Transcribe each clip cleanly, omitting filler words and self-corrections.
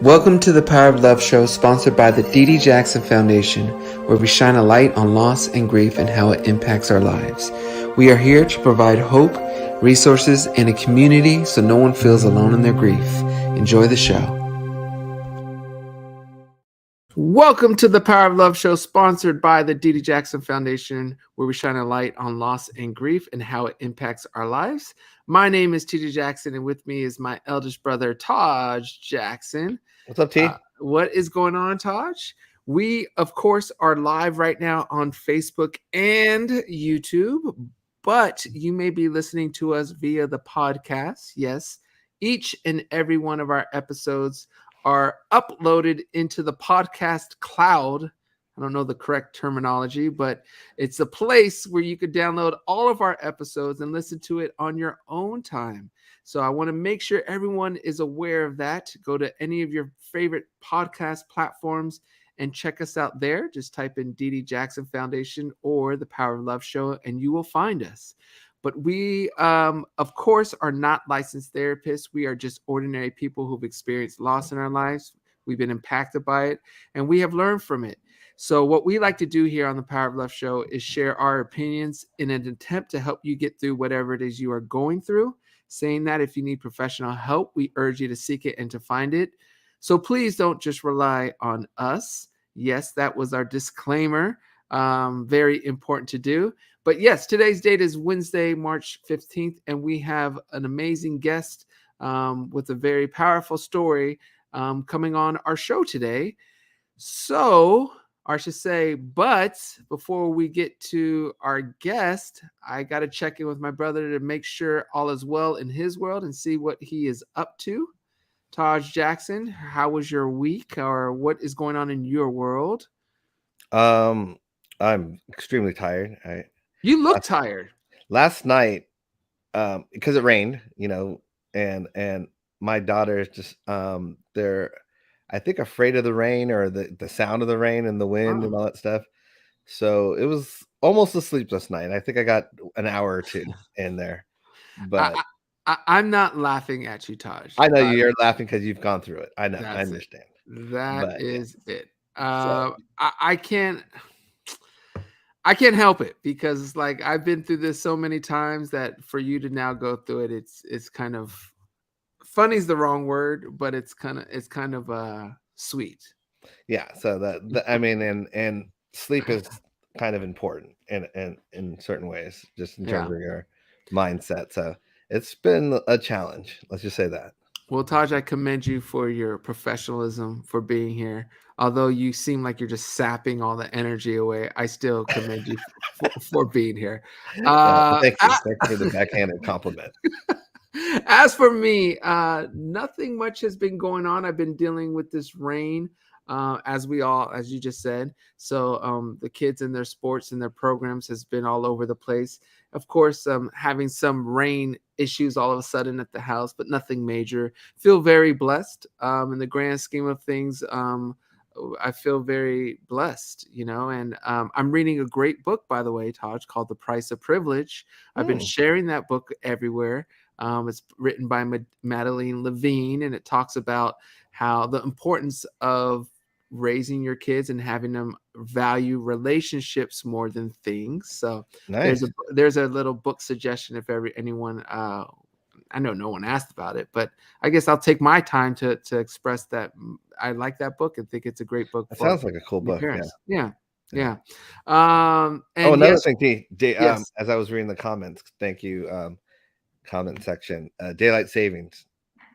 Welcome to the Power of Love show, sponsored by the D.D. Jackson Foundation, where we shine a light on loss and grief and how it impacts our lives. We are here to provide hope, resources, and a community so no one feels alone in their grief. Enjoy the show. Welcome to the Power of Love show, sponsored by the D.D. Jackson Foundation, where we shine a light on loss and grief and how it impacts our lives. My name is T.J. Jackson, and with me is my eldest brother, Taj Jackson. What's up, T? What is going on, Taj? We, of course, are live right now on Facebook and YouTube, but you may be listening to us via the podcast. Yes, each and every one of our episodes are uploaded into the podcast cloud. I don't know the correct terminology, but it's a place where you could download all of our episodes and listen to it on your own time. So I want to make sure everyone is aware of that. Go to any of your favorite podcast platforms and check us out there. Just type in D.D. Jackson Foundation or The Power of Love Show, and you will find us. But we, of course, are not licensed therapists. We are just ordinary people who've experienced loss in our lives. We've been impacted by it, and we have learned from it. So what we like to do here on the Power of Love Show is share our opinions in an attempt to help you get through whatever it is you are going through. Saying that if you need professional help, we urge you to seek it and to find it. So please don't just rely on us. Yes, that was our disclaimer. Very important to do. But yes, today's date is Wednesday, March 15th, and we have an amazing guest with a very powerful story coming on our show today. So, I should say, but before we get to our guest, I got to check in with my brother to make sure all is well in his world and see what he is up to. Taj Jackson, how was your week, or what is going on in your world? I'm extremely tired. You look tired. Last night, because it rained, and my daughter is just they're I think afraid of the rain or the sound of the rain and the wind and all that stuff. So it was almost a sleepless night. I think I got an hour or two in there. But I'm not laughing at you, Taj. I know you're laughing because you've gone through it. I know. I understand. That is it. I can't help it because it's like I've been through this so many times that for you to now go through it, it's kind of funny is the wrong word, but it's kind of sweet. Yeah. So I mean, and sleep is kind of important in certain ways, just in terms of your mindset. So it's been a challenge. Let's just say that. Well, Taj, I commend you for your professionalism for being here. Although you seem like you're just sapping all the energy away, I still commend you for being here. Thank you. Thank you for the backhanded compliment. As for me, nothing much has been going on. I've been dealing with this rain, as you just said. So the kids and their sports and their programs has been all over the place. Of course, having some rain issues all of a sudden at the house, but nothing major. Feel very blessed in the grand scheme of things. I feel very blessed, and I'm reading a great book, by the way, Taj, called The Price of Privilege. I've been sharing that book everywhere. It's written by Madeline Levine, and it talks about how the importance of raising your kids and having them value relationships more than things. So nice. there's a little book suggestion if anyone. I know no one asked about it, but I guess I'll take my time to express that I like that book and think it's a great book. It sounds like a cool book. Yeah. And another thing, T. Yes. As I was reading the comments, thank you. Comment section, daylight savings.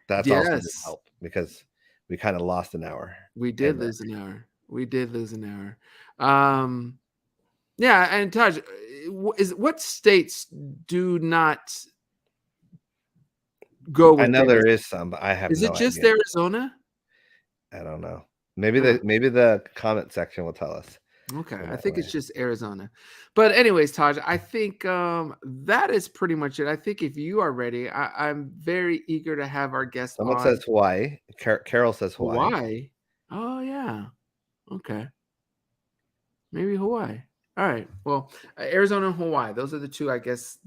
That's also going to help because we kind of lost an hour. We did lose an hour. Yeah, and Taj, what states do not go with I know there is some, but I have Is no it just idea. Arizona? I don't know. Maybe the comment section will tell us. Okay, I think it's just Arizona. But anyways, Taj, I think that is pretty much it. I think if you are ready, I'm very eager to have our guest Someone on. says Hawaii. Carol says Hawaii. Hawaii? Oh, yeah. Okay. Maybe Hawaii. All right. Well, Arizona and Hawaii. Those are the two, I guess,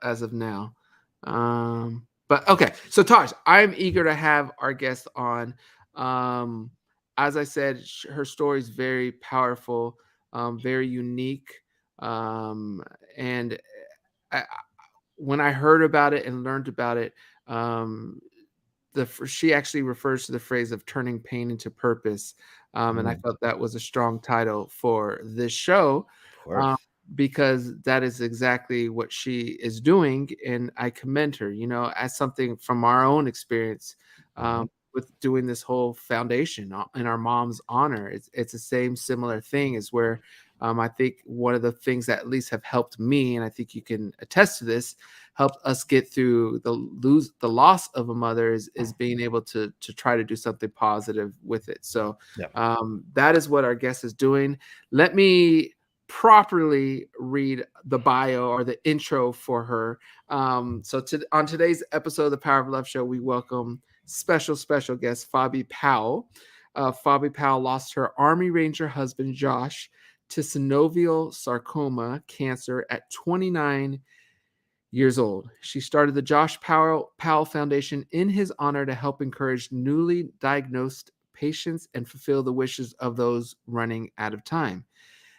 as of now. But okay. So, Taj, I'm eager to have our guest on. Um, as I said, her story is very powerful, very unique. Um, and when I heard about it and learned about it, um, she actually refers to the phrase of turning pain into purpose, and I Mm, felt that was a strong title for this show, of um, course. because that is exactly what she is doing, and I commend her. As something from our own experience, Mhm. with doing this whole foundation in our mom's honor. It's the same similar thing as where. I think one of the things that at least have helped me, and I think you can attest to this, helped us get through the loss of a mother is being able to try to do something positive with it. So Yeah. that is what our guest is doing. Let me properly read the bio or the intro for her. On today's episode of the Power of Love show, we welcome special guest Fabi Powell. Fabi Powell lost her Army Ranger husband Josh to synovial sarcoma cancer at 29 years old. She started the Josh Powell Foundation in his honor to help encourage newly diagnosed patients and fulfill the wishes of those running out of time.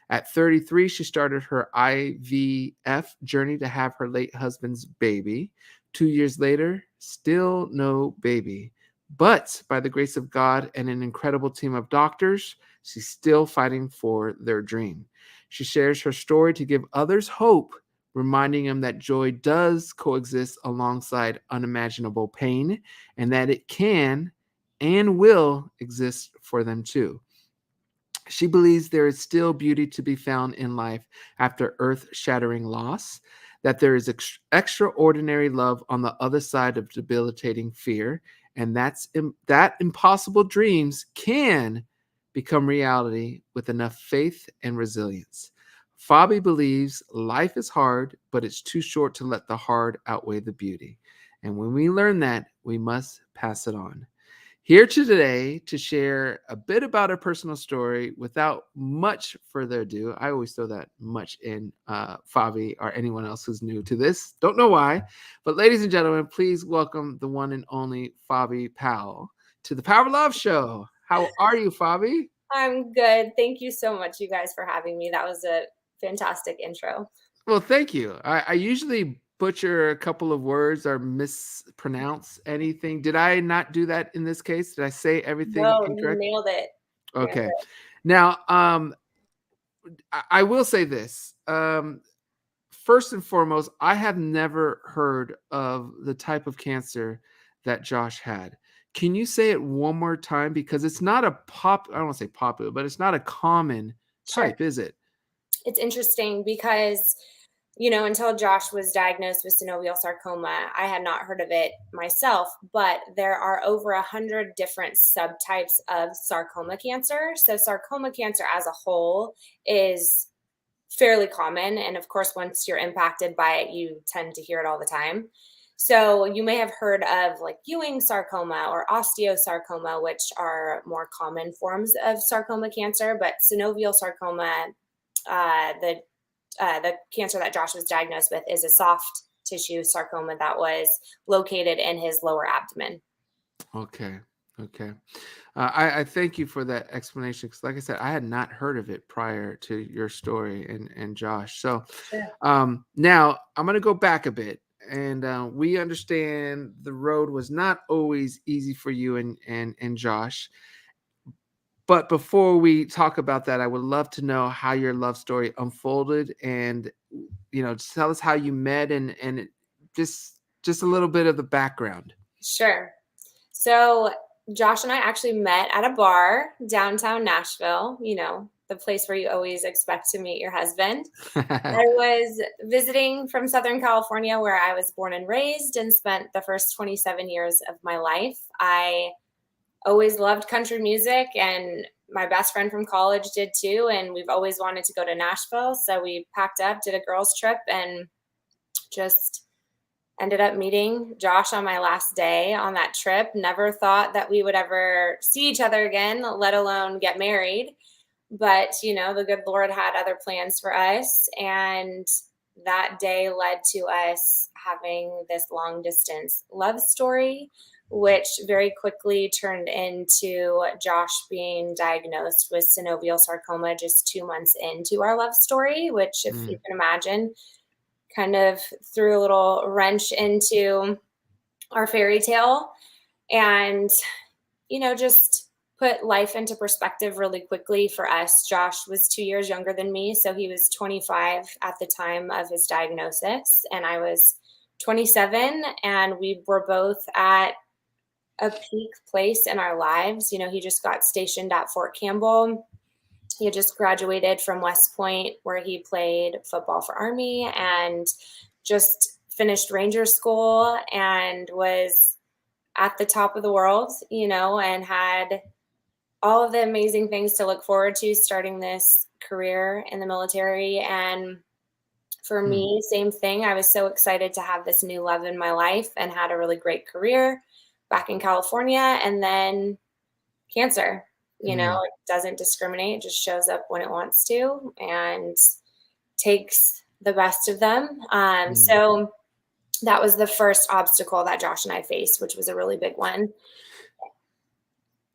At 33, she started her IVF journey to have her late husband's baby. 2 years later, still no baby. But by the grace of God and an incredible team of doctors, she's still fighting for their dream. She shares her story to give others hope, reminding them that joy does coexist alongside unimaginable pain and that it can and will exist for them too. She believes there is still beauty to be found in life after earth shattering loss, that there is extraordinary love on the other side of debilitating fear, and that impossible dreams can become reality with enough faith and resilience. Fabi believes life is hard, but it's too short to let the hard outweigh the beauty. And when we learn that, we must pass it on. Here today to share a bit about her personal story without much further ado. I always throw that much in, Fabi, or anyone else who's new to this. Don't know why. But ladies and gentlemen, please welcome the one and only Fabi Powell to the Power of Love Show. How are you, Fabi? I'm good. Thank you so much, you guys, for having me. That was a fantastic intro. Well, thank you. I usually butcher a couple of words or mispronounce anything. Did I not do that in this case? Did I say everything No, you incorrect? nailed it. Nailed Okay. it. Now, I will say this. First and foremost, I have never heard of the type of cancer that Josh had. Can you say it one more time? Because it's not I don't want to say popular, but it's not a common Sure. type, is it? It's interesting because, until Josh was diagnosed with synovial sarcoma, I had not heard of it myself, but there are over 100 different subtypes of sarcoma cancer. So sarcoma cancer as a whole is fairly common. And of course, once you're impacted by it, you tend to hear it all the time. So you may have heard of like Ewing sarcoma or osteosarcoma, which are more common forms of sarcoma cancer. But synovial sarcoma, the cancer that Josh was diagnosed with, is a soft tissue sarcoma that was located in his lower abdomen. Okay. Okay. I thank you for that explanation because, like I said, I had not heard of it prior to your story and Josh. So Sure. now I'm going to go back a bit. And we understand the road was not always easy for you and Josh. But before we talk about that, I would love to know how your love story unfolded, and just tell us how you met and just a little bit of the background. Sure. So Josh and I actually met at a bar downtown Nashville, the place where you always expect to meet your husband. I was visiting from Southern California, where I was born and raised and spent the first 27 years of my life. I always loved country music, and my best friend from college did too. And we've always wanted to go to Nashville. So we packed up, did a girls' trip, and just ended up meeting Josh on my last day on that trip. Never thought that we would ever see each other again, let alone get married. But, the good Lord had other plans for us. And that day led to us having this long distance love story. which very quickly turned into Josh being diagnosed with synovial sarcoma just 2 months into our love story, which, if you can imagine, kind of threw a little wrench into our fairy tale and, just put life into perspective really quickly for us. Josh was 2 years younger than me, so he was 25 at the time of his diagnosis, and I was 27, and we were both at a peak place in our lives. He just got stationed at Fort Campbell. He had just graduated from West Point, where he played football for Army, and just finished Ranger School and was at the top of the world, and had all of the amazing things to look forward to starting this career in the military. And for me, same thing. I was so excited to have this new love in my life and had a really great career back in California. And then cancer, it doesn't discriminate, it just shows up when it wants to and takes the best of them. So that was the first obstacle that Josh and I faced, which was a really big one.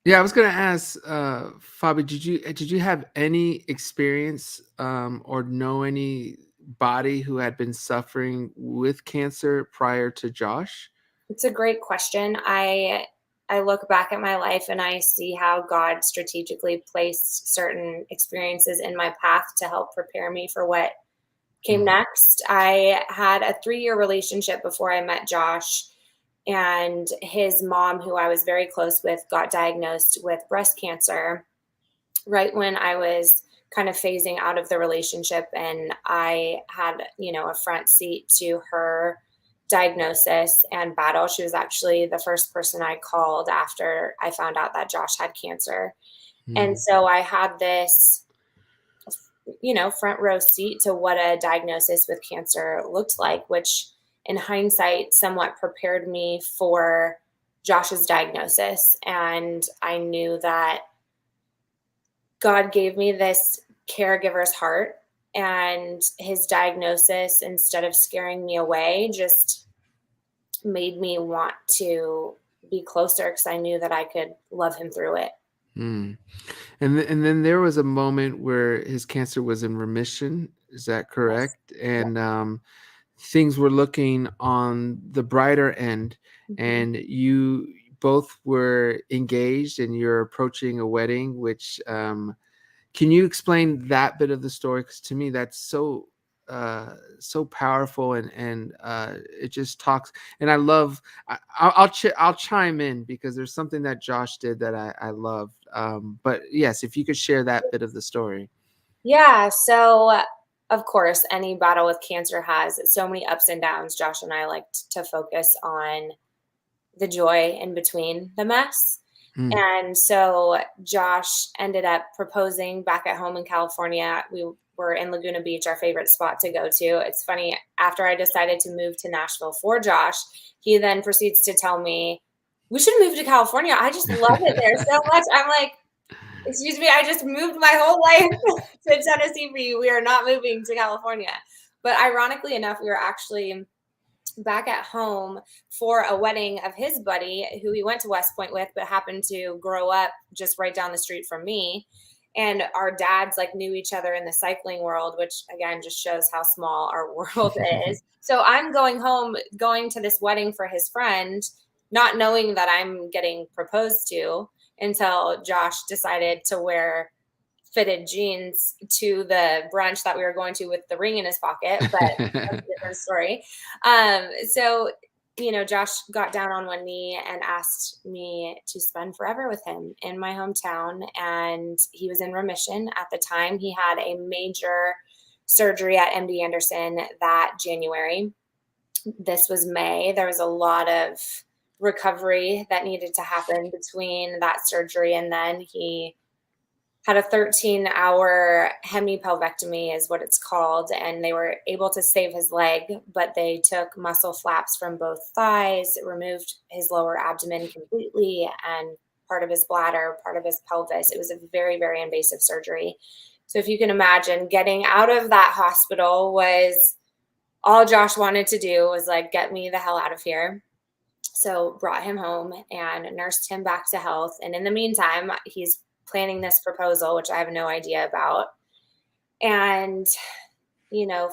Yeah, I was going to ask, Fabi, did you have any experience or know anybody who had been suffering with cancer prior to Josh? It's a great question. I look back at my life and I see how God strategically placed certain experiences in my path to help prepare me for what came next. I had a 3-year relationship before I met Josh, and his mom, who I was very close with, got diagnosed with breast cancer right when I was kind of phasing out of the relationship. And I had, a front seat to her diagnosis and battle. She was actually the first person I called after I found out that Josh had cancer. And so I had this, front row seat to what a diagnosis with cancer looked like, which in hindsight somewhat prepared me for Josh's diagnosis. And I knew that God gave me this caregiver's heart, and his diagnosis, instead of scaring me away, just made me want to be closer because I knew that I could love him through it. And then there was a moment where his cancer was in remission. Is that correct? Yes. And things were looking on the brighter end, and you both were engaged and you're approaching a wedding, which can you explain that bit of the story? Because to me, that's so powerful, and it just talks. And I love. I'll chime in because there's something that Josh did that I loved. But yes, if you could share that bit of the story. Yeah. So of course, any battle with cancer has so many ups and downs. Josh and I liked to focus on the joy in between the mess. And so Josh ended up proposing back at home in California. We were in Laguna Beach, our favorite spot to go to. It's funny, after I decided to move to Nashville for Josh, he then proceeds to tell me, we should move to California. I just love it there so much. I'm like, excuse me, I just moved my whole life to Tennessee for you. We are not moving to California. But ironically enough, we were actually back at home for a wedding of his buddy who he went to West Point with, but happened to grow up just right down the street from me. And our dads knew each other in the cycling world, which again just shows how small our world is. So I'm going home, going to this wedding for his friend, not knowing that I'm getting proposed to, until Josh decided to wear fitted jeans to the brunch that we were going to with the ring in his pocket, but that's a different story. So, Josh got down on one knee and asked me to spend forever with him in my hometown. And he was in remission at the time. He had a major surgery at MD Anderson that January. This was May. There was a lot of recovery that needed to happen between that surgery and then. He had a 13-hour hemipelvectomy is what it's called, and they were able to save his leg, but they took muscle flaps from both thighs, removed his lower abdomen completely, and part of his bladder, part of his pelvis. It was a very, very invasive surgery. So if you can imagine, getting out of that hospital was all Josh wanted to do, was get me the hell out of here. So brought him home and nursed him back to health. And in the meantime, he's planning this proposal, which I have no idea about. And,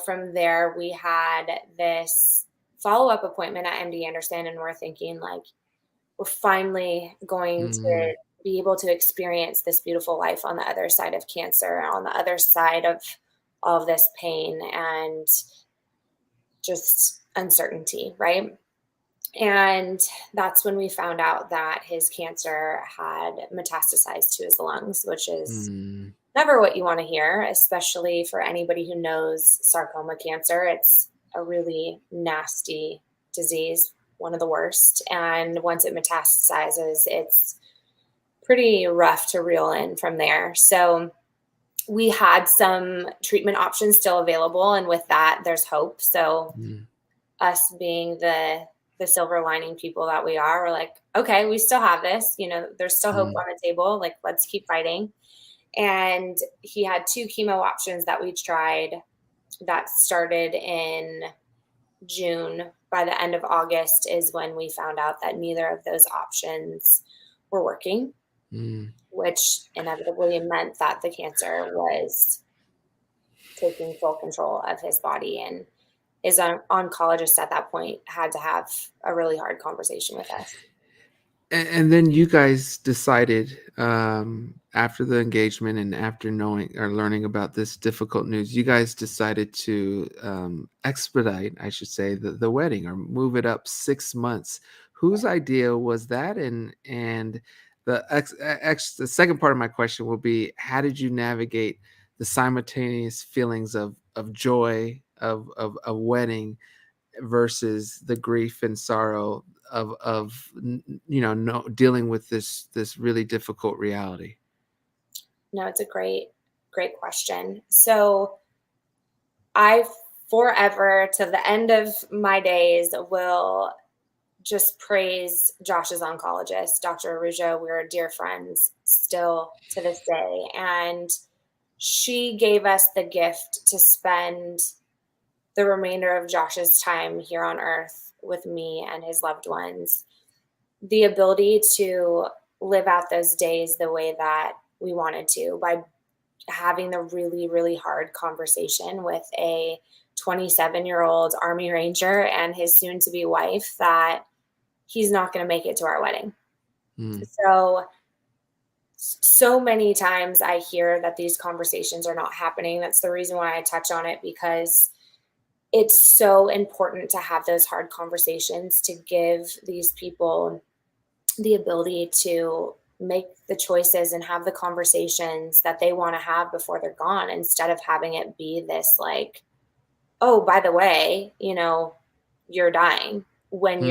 from there, we had this follow-up appointment at MD Anderson, and we're thinking like, we're finally going to be able to experience this beautiful life on the other side of cancer, on the other side of all of this pain and just uncertainty, right? And that's when we found out that his cancer had metastasized to his lungs, which is never what you want to hear, especially for anybody who knows sarcoma cancer. It's a really nasty disease, one of the worst. And once it metastasizes, it's pretty rough to reel in from there. So we had some treatment options still available. And with that, there's hope. So us being the silver lining people that we are, we're like, okay, we still have this, there's still hope on the table. Like, let's keep fighting. And he had 2 chemo options that we tried that started in June. By the end of August is when we found out that neither of those options were working, which inevitably meant that the cancer was taking full control of his body. And his oncologist at that point had to have a really hard conversation with us. And then you guys decided, after the engagement and after knowing or learning about this difficult news, you guys decided to expedite, I should say, the wedding, or move it up 6 months. Whose idea was that? And the second part of my question will be, how did you navigate the simultaneous feelings of joy of a wedding versus the grief and sorrow of dealing with this really difficult reality? No, it's a great question. So I forever, to the end of my days, will just praise Josh's oncologist, Dr. Arujo. We're dear friends still to this day. And she gave us the gift to spend the remainder of Josh's time here on earth with me and his loved ones, the ability to live out those days the way that we wanted to, by having the really, really hard conversation with a 27-year-old Army Ranger and his soon-to-be wife that he's not going to make it to our wedding. So many times I hear that these conversations are not happening. That's the reason why I touch on it, because it's so important to have those hard conversations, to give these people the ability to make the choices and have the conversations that they want to have before they're gone, instead of having it be this like, oh, by the way, you're dying, when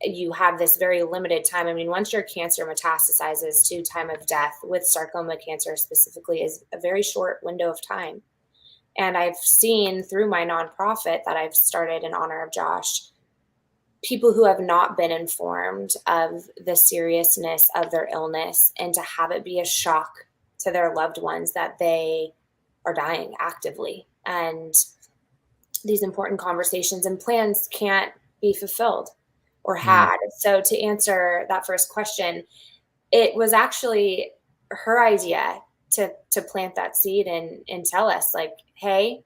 you have this very limited time. I mean, once your cancer metastasizes to time of death, with sarcoma cancer specifically, is a very short window of time. And I've seen through my nonprofit that I've started in honor of Josh, people who have not been informed of the seriousness of their illness, and to have it be a shock to their loved ones that they are dying actively. And these important conversations and plans can't be fulfilled or had. So to answer that first question, it was actually her idea to plant that seed and tell us, like, hey,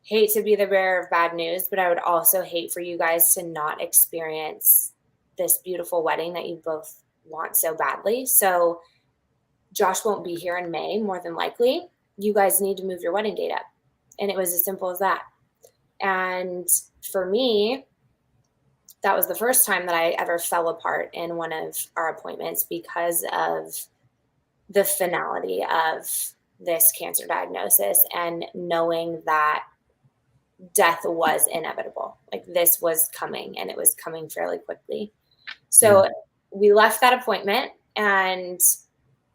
hate to be the bearer of bad news, but I would also hate for you guys to not experience this beautiful wedding that you both want so badly. So Josh won't be here in May, more than likely. You guys need to move your wedding date up. And it was as simple as that. And for me, that was the first time that I ever fell apart in one of our appointments, because of the finality of this cancer diagnosis, and knowing that death was inevitable. Like, this was coming, and it was coming fairly quickly. So we left that appointment, and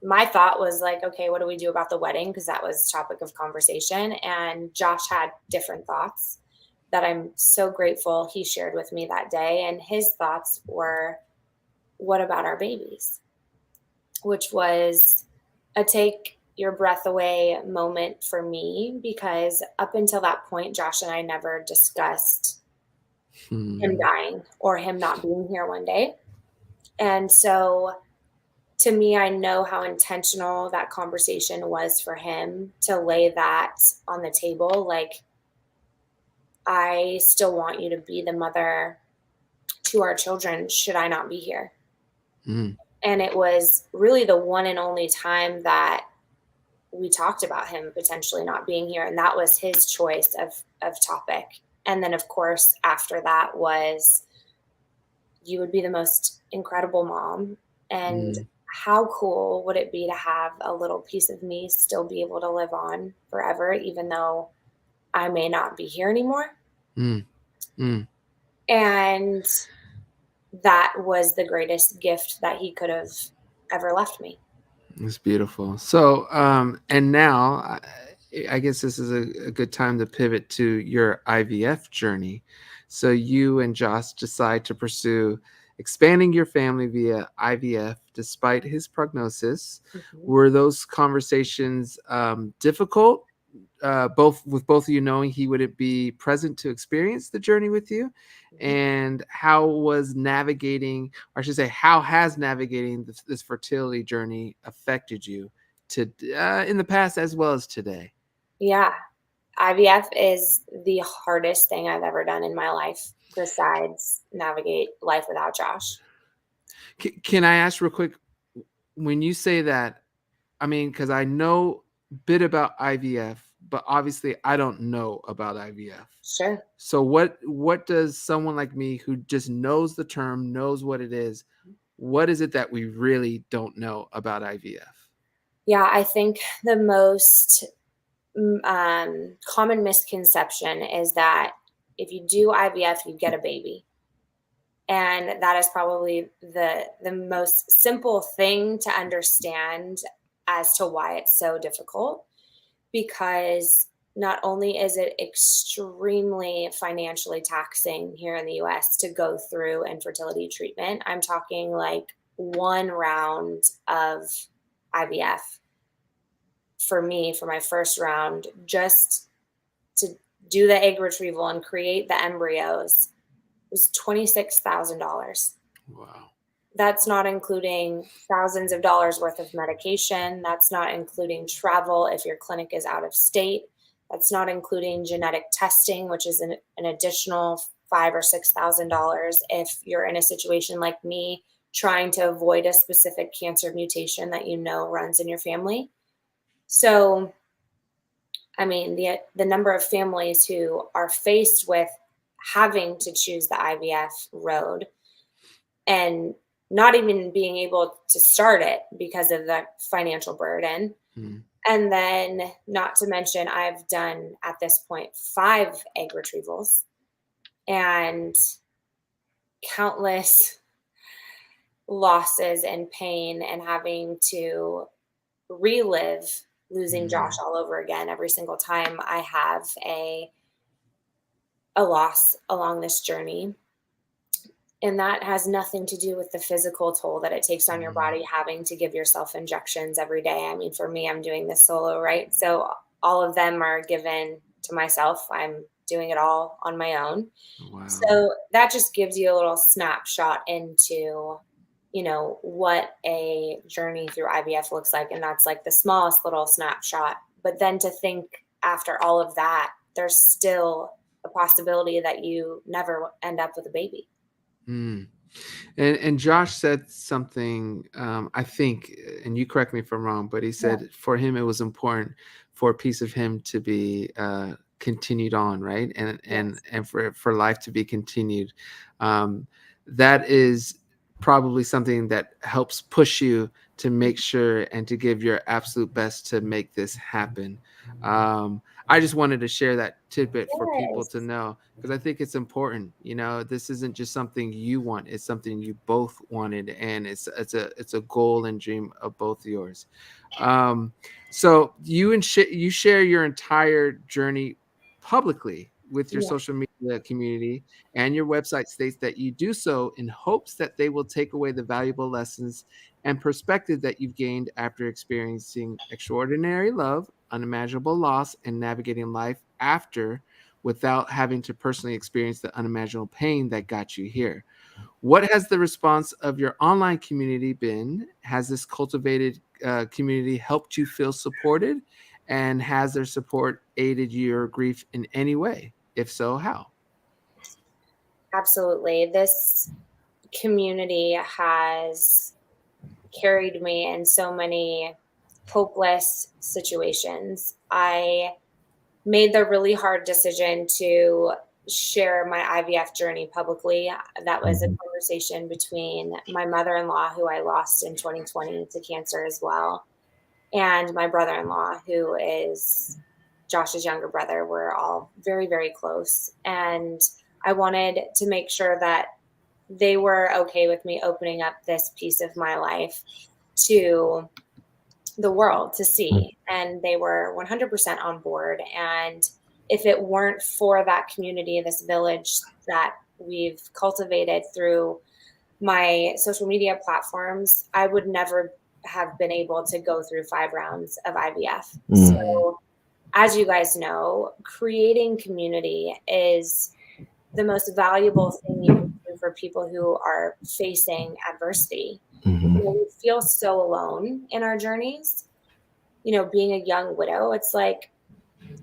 my thought was like, okay, what do we do about the wedding? Because that was topic of conversation. And Josh had different thoughts that I'm so grateful he shared with me that day. And his thoughts were, what about our babies? Which was a take your breath away moment for me, because up until that point, Josh and I never discussed him dying or him not being here one day. And so to me, I know how intentional that conversation was for him to lay that on the table. Like, I still want you to be the mother to our children should I not be here. Mm. And it was really the one and only time that we talked about him potentially not being here. And that was his choice of topic. And then, of course, after that was, you would be the most incredible mom. And how cool would it be to have a little piece of me still be able to live on forever, even though I may not be here anymore? And that was the greatest gift that he could have ever left me. It's beautiful. So, and now I guess this is a good time to pivot to your IVF journey. So you and Josh decide to pursue expanding your family via IVF despite his prognosis. Were those conversations difficult? Both of you knowing he wouldn't be present to experience the journey with you, and how was navigating, or I should say, how has navigating this fertility journey affected you to in the past as well as today? Yeah, IVF is the hardest thing I've ever done in my life besides navigate life without Josh. Can I ask real quick, when you say that, I mean, because I know a bit about IVF, but obviously I don't know about IVF. Sure. So what does someone like me who just knows the term, knows what it is, what is it that we really don't know about IVF? Yeah, I think the most common misconception is that if you do IVF, you get a baby. And that is probably the most simple thing to understand as to why it's so difficult, because not only is it extremely financially taxing here in the US to go through infertility treatment, I'm talking like one round of IVF for me, for my first round, just to do the egg retrieval and create the embryos, was $26,000. Wow. That's not including thousands of dollars worth of medication. That's not including travel if your clinic is out of state. That's not including genetic testing, which is an additional $5,000 or $6,000 if you're in a situation like me, trying to avoid a specific cancer mutation that you know runs in your family. So, I mean, the number of families who are faced with having to choose the IVF road and not even being able to start it because of the financial burden. And then, not to mention, I've done at this point 5 egg retrievals and countless losses and pain, and having to relive losing Josh all over again every single time I have a loss along this journey. And that has nothing to do with the physical toll that it takes on your body, having to give yourself injections every day. I mean, for me, I'm doing this solo, right? So all of them are given to myself. I'm doing it all on my own. Wow. So that just gives you a little snapshot into, you know, what a journey through IVF looks like. And that's like the smallest little snapshot. But then to think after all of that, there's still a possibility that you never end up with a baby. And Josh said something, I think, and you correct me if I'm wrong, but he said for him it was important for a piece of him to be continued on, right? And for life to be continued. That is probably something that helps push you to make sure and to give your absolute best to make this happen. I just wanted to share that tidbit for people to know, because I think it's important. You know, this isn't just something you want; it's something you both wanted, and it's a goal and dream of both of yours. So you share your entire journey publicly with your social media community, and your website states that you do so in hopes that they will take away the valuable lessons and perspective that you've gained after experiencing extraordinary love, unimaginable loss, and navigating life after without having to personally experience the unimaginable pain that got you here. What has the response of your online community been? Has this cultivated community helped you feel supported? And has their support aided your grief in any way? If so, how? Absolutely. This community has carried me in so many hopeless situations. I made the really hard decision to share my IVF journey publicly. That was a conversation between my mother-in-law, who I lost in 2020 to cancer as well, and my brother-in-law, who is Josh's younger brother. We're all very, very close. And I wanted to make sure that they were okay with me opening up this piece of my life to the world to see. And they were 100% on board. And if it weren't for that community, this village that we've cultivated through my social media platforms, I would never have been able to go through 5 rounds of IVF. So, as you guys know, creating community is the most valuable thing you can do for people who are facing adversity. We feel so alone in our journeys. Being a young widow, it's like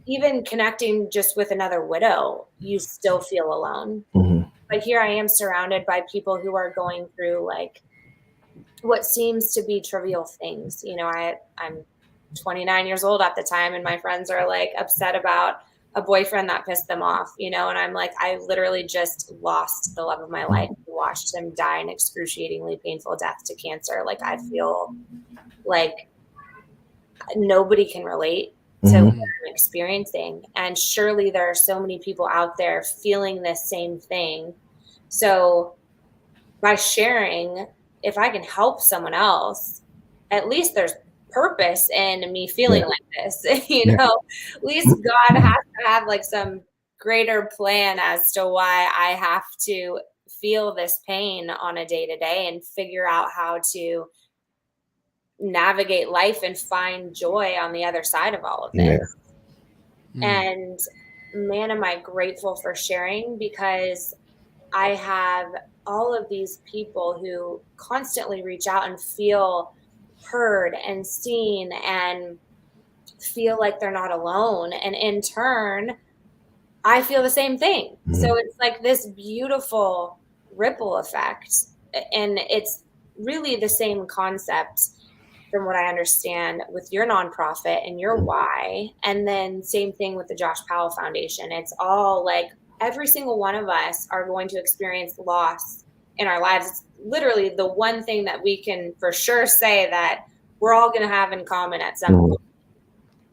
even connecting just with another widow, you still feel alone. But here I am surrounded by people who are going through like what seems to be trivial things. I'm 29 years old at the time, and my friends are like upset about a boyfriend that pissed them off, and I'm like, I literally just lost the love of my life, watched him die an excruciatingly painful death to cancer. Like, I feel like nobody can relate to what I'm experiencing. And surely there are so many people out there feeling this same thing. So by sharing, if I can help someone else, at least there's purpose in me feeling like this. At least God has to have like some greater plan as to why I have to feel this pain on a day-to-day and figure out how to navigate life and find joy on the other side of all of this. And man, am I grateful for sharing, because I have all of these people who constantly reach out and feel heard and seen and feel like they're not alone. And in turn, I feel the same thing. So it's like this beautiful ripple effect. And it's really the same concept, from what I understand, with your nonprofit and your why. And then same thing with the Josh Powell Foundation. It's all like every single one of us are going to experience loss in our lives. It's literally the one thing that we can for sure say that we're all going to have in common at some point.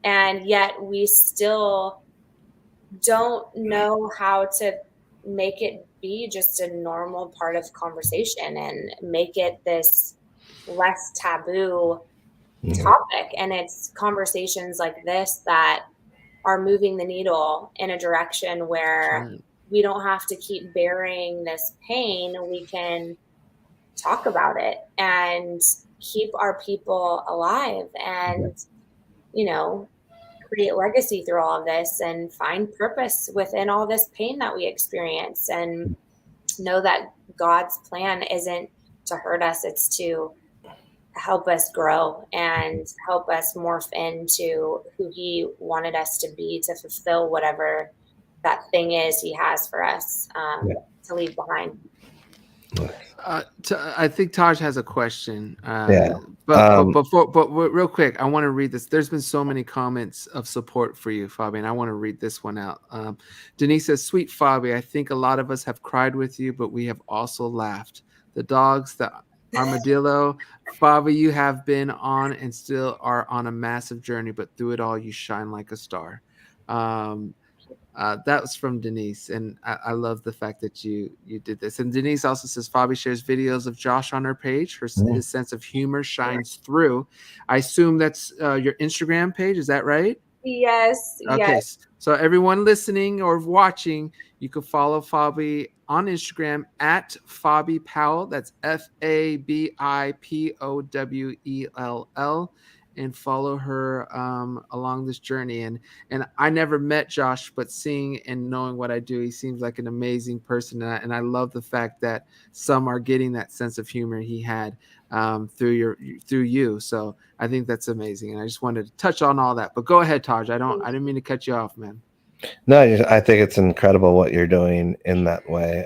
And yet we still don't know how to make it be just a normal part of conversation and make it this less taboo topic. And it's conversations like this that are moving the needle in a direction where we don't have to keep burying this pain. We can talk about it and keep our people alive and, create legacy through all of this and find purpose within all this pain that we experience, and know that God's plan isn't to hurt us. It's to help us grow and help us morph into who he wanted us to be, to fulfill whatever that thing is he has for us to leave behind. I think Taj has a question. But real quick, I want to read this. There's been so many comments of support for you, Fabi, and I want to read this one out. Denise says, "Sweet Fabi, I think a lot of us have cried with you, but we have also laughed. The dogs, the armadillo, Fabi, you have been on and still are on a massive journey, but through it all, you shine like a star." That was from Denise, and I love the fact that you did this. And Denise also says Fabi shares videos of Josh on her page. His sense of humor shines through. I assume that's your Instagram page. Is that right? Yes. Okay. Yes. So everyone listening or watching, you can follow Fabi on Instagram at Fabi Powell. That's FABIPOWELL. and follow her along this journey. And I never met Josh, but seeing and knowing what I do, he seems like an amazing person. And I love the fact that some are getting that sense of humor he had through you. So I think that's amazing. And I just wanted to touch on all that. But go ahead, Taj. I didn't mean to cut you off, man. No, I think it's incredible what you're doing in that way.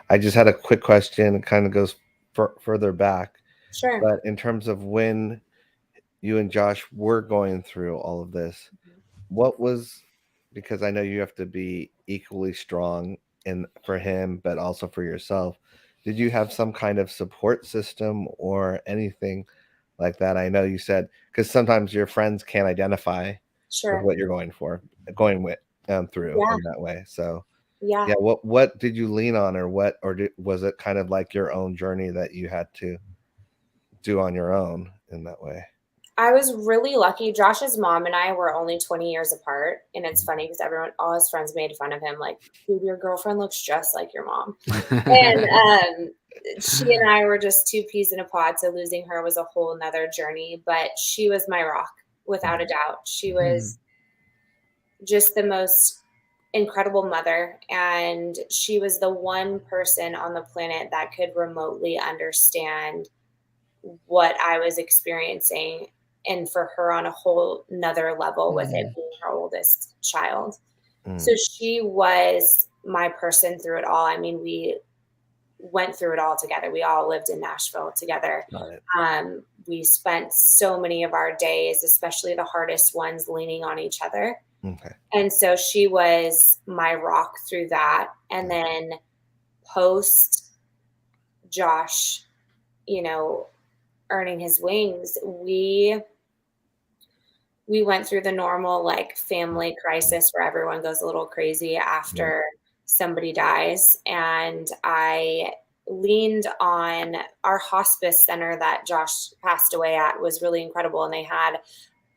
I just had a quick question. It kind of goes further back, Sure. but in terms of when you and Josh were going through all of this, what was, because I know you have to be equally strong for him, but also for yourself. Did you have some kind of support system or anything like that? I know you said, because sometimes your friends can't identify with Sure. what you're going with through Yeah. in that way. So Yeah. yeah, what did you lean on, or was it kind of like your own journey that you had to do on your own in that way? I was really lucky. Josh's mom and I were only 20 years apart. And it's funny because all his friends made fun of him, like, dude, your girlfriend looks just like your mom. And she and I were just two peas in a pod. So losing her was a whole nother journey. But she was my rock, without a doubt. She was just the most incredible mother. And she was the one person on the planet that could remotely understand what I was experiencing, and for her on a whole nother level with it being her oldest child. So she was my person through it all. I mean, we went through it all together. We all lived in Nashville together. Got it. We spent so many of our days, especially the hardest ones, leaning on each other. Okay. And so she was my rock through that. And then post Josh, earning his wings, we went through the normal like family crisis where everyone goes a little crazy after somebody dies. And I leaned on our hospice center that Josh passed away at was really incredible. And they had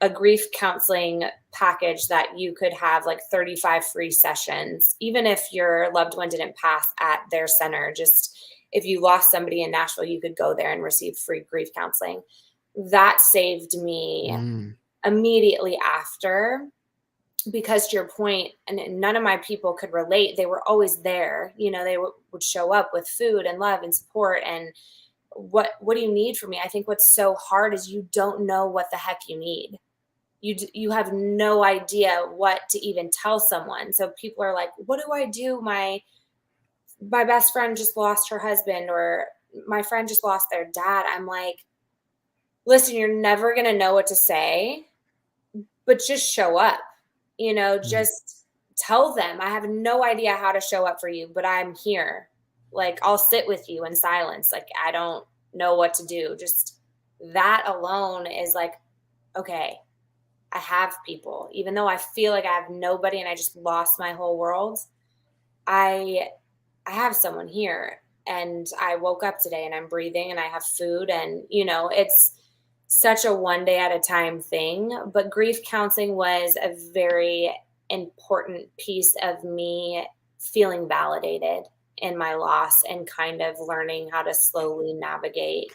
a grief counseling package that you could have like 35 free sessions, even if your loved one didn't pass at their center. Just if you lost somebody in Nashville, you could go there and receive free grief counseling. That saved me immediately after, because to your point, and none of my people could relate. They were always there. They would show up with food and love and support. And what do you need from me? I think what's so hard is you don't know what the heck you need. You have no idea what to even tell someone. So people are like, what do I do? My best friend just lost her husband, or my friend just lost their dad. I'm like, listen, you're never going to know what to say, but just show up, just tell them, I have no idea how to show up for you, but I'm here. Like, I'll sit with you in silence. Like, I don't know what to do. Just that alone is like, okay, I have people, even though I feel like I have nobody and I just lost my whole world. I have someone here, and I woke up today and I'm breathing and I have food, and it's such a one day at a time thing. But grief counseling was a very important piece of me feeling validated in my loss and kind of learning how to slowly navigate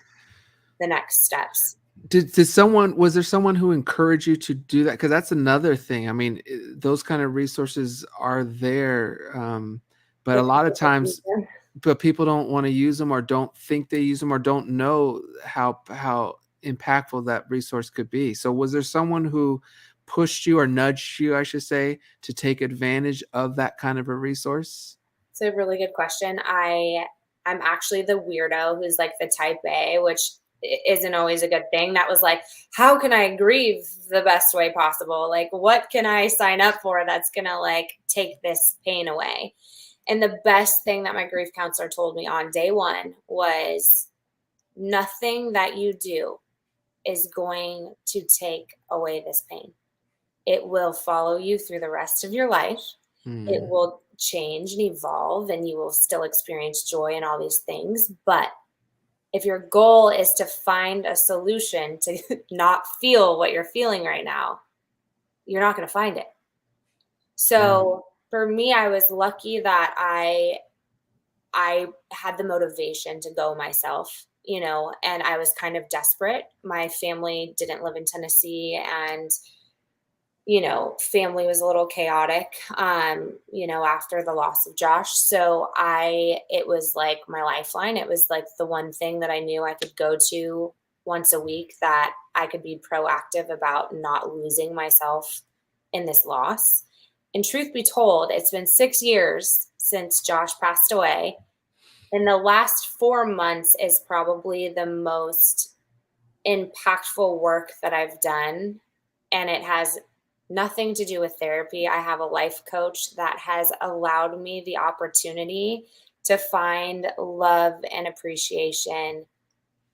the next steps. Was there someone who encouraged you to do that? Because that's another thing. I mean, those kind of resources are there, but a lot of times, but people don't want to use them, or don't think they use them, or don't know how impactful that resource could be. So was there someone who pushed you, or nudged you, I should say, to take advantage of that kind of a resource? It's a really good question. I'm actually the weirdo who's like the type A, which isn't always a good thing. That was like, how can I grieve the best way possible? Like, what can I sign up for that's going to like take this pain away? And the best thing that my grief counselor told me on day one was, nothing that you do is going to take away this pain. It will follow you through the rest of your life. It will change and evolve, and you will still experience joy and all these things. But if your goal is to find a solution to not feel what you're feeling right now, you're not going to find it. So for me, I was lucky that I had the motivation to go myself. and I was kind of desperate. My family didn't live in Tennessee, and family was a little chaotic, after the loss of Josh. So it was like my lifeline. It was like the one thing that I knew I could go to once a week, that I could be proactive about not losing myself in this loss. And truth be told, it's been 6 years since Josh passed away. And the last 4 months is probably the most impactful work that I've done. And it has nothing to do with therapy. I have a life coach that has allowed me the opportunity to find love and appreciation